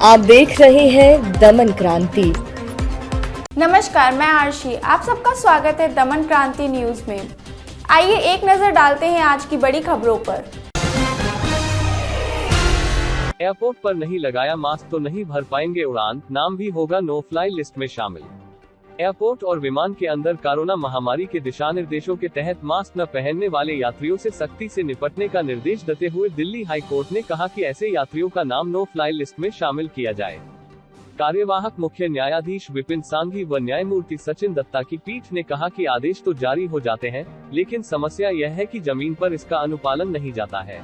आप देख रहे हैं दमन क्रांति। नमस्कार, मैं आरशी। आप सबका स्वागत है दमन क्रांति न्यूज में। आइए एक नजर डालते हैं आज की बड़ी खबरों पर। एयरपोर्ट पर नहीं लगाया मास्क तो नहीं भर पाएंगे उड़ान, नाम भी होगा नो फ्लाई लिस्ट में शामिल। एयरपोर्ट और विमान के अंदर कोरोना महामारी के दिशा निर्देशों के तहत मास्क न पहनने वाले यात्रियों से सख्ती से निपटने का निर्देश देते हुए दिल्ली हाई कोर्ट ने कहा कि ऐसे यात्रियों का नाम नो फ्लाई लिस्ट में शामिल किया जाए। कार्यवाहक मुख्य न्यायाधीश विपिन सांघी व न्यायमूर्ति सचिन दत्ता की पीठ ने कहा कि आदेश तो जारी हो जाते हैं, लेकिन समस्या यह है कि जमीन पर इसका अनुपालन नहीं जाता है।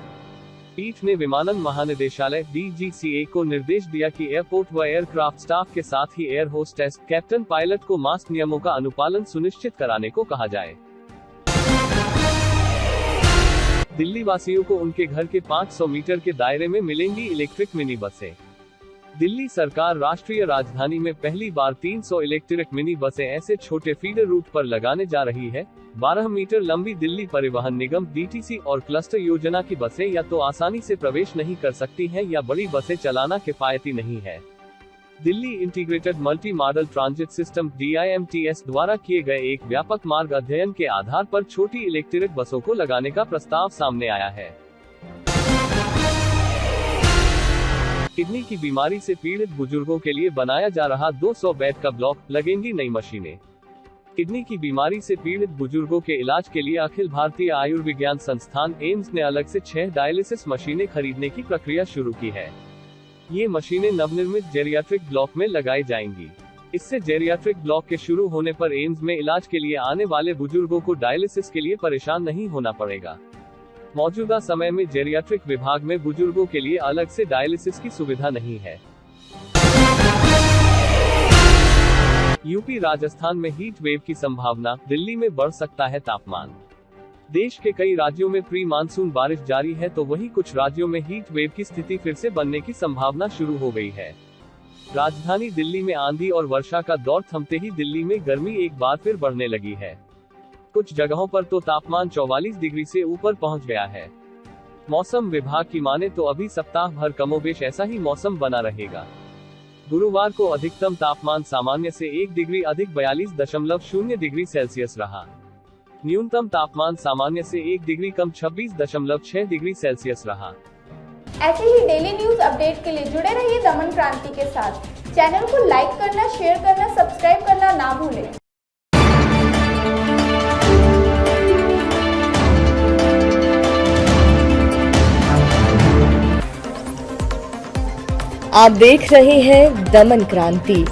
पीठ ने विमानन महानिदेशालय DGCA को निर्देश दिया कि एयरपोर्ट व एयरक्राफ्ट स्टाफ के साथ ही एयर होस्टेस, कैप्टन, पायलट को मास्क नियमों का अनुपालन सुनिश्चित कराने को कहा जाए। दिल्ली वासियों को उनके घर के 500 मीटर के दायरे में मिलेंगी इलेक्ट्रिक मिनी बसें। दिल्ली सरकार राष्ट्रीय राजधानी में पहली बार 300 इलेक्ट्रिक मिनी बसें ऐसे छोटे फीडर रूट पर लगाने जा रही है। 12 मीटर लंबी दिल्ली परिवहन निगम DTC और क्लस्टर योजना की बसें या तो आसानी से प्रवेश नहीं कर सकती हैं या बड़ी बसें चलाना किफायती नहीं है। Delhi integrated multi modal transit system DIMTS द्वारा किए गए एक व्यापक मार्ग अध्ययन के आधार पर छोटी इलेक्ट्रिक बसों को लगाने का प्रस्ताव सामने आया है। किडनी की बीमारी से पीड़ित बुजुर्गों के लिए बनाया जा रहा 200 बेड का ब्लॉक, लगेंगी नई मशीनें। किडनी की बीमारी से पीड़ित बुजुर्गों के इलाज के लिए अखिल भारतीय आयुर्विज्ञान संस्थान एम्स ने अलग से 6 डायलिसिस मशीनें खरीदने की प्रक्रिया शुरू की है। ये मशीनें नवनिर्मित जेरियाट्रिक ब्लॉक में लगाई जाएंगी। इससे जेरियाट्रिक ब्लॉक के शुरू होने पर एम्स में इलाज के लिए आने वाले बुजुर्गों को डायलिसिस के लिए परेशान नहीं होना पड़ेगा। मौजूदा समय में जेरियाट्रिक विभाग में बुजुर्गों के लिए अलग से डायलिसिस की सुविधा नहीं है। यूपी राजस्थान में हीट वेव की संभावना, दिल्ली में बढ़ सकता है तापमान। देश के कई राज्यों में प्री मानसून बारिश जारी है, तो वहीं कुछ राज्यों में हीट वेव की स्थिति फिर से बनने की संभावना शुरू हो गई है। राजधानी दिल्ली में आंधी और वर्षा का दौर थमते ही दिल्ली में गर्मी एक बार फिर बढ़ने लगी है। कुछ जगहों पर तो तापमान 44 डिग्री से ऊपर पहुंच गया है। मौसम विभाग की माने तो अभी सप्ताह भर कमोबेश ऐसा ही मौसम बना रहेगा। गुरुवार को अधिकतम तापमान सामान्य से 1 डिग्री अधिक 42.0 डिग्री सेल्सियस रहा। न्यूनतम तापमान सामान्य से 1 डिग्री कम 26.6 डिग्री सेल्सियस रहा। ऐसे ही डेली न्यूज अपडेट के लिए जुड़े रहिए दमन क्रांति के साथ। चैनल को लाइक करना, शेयर करना, सब्सक्राइब करना ना भूलें। आप देख रहे हैं दमन क्रांति।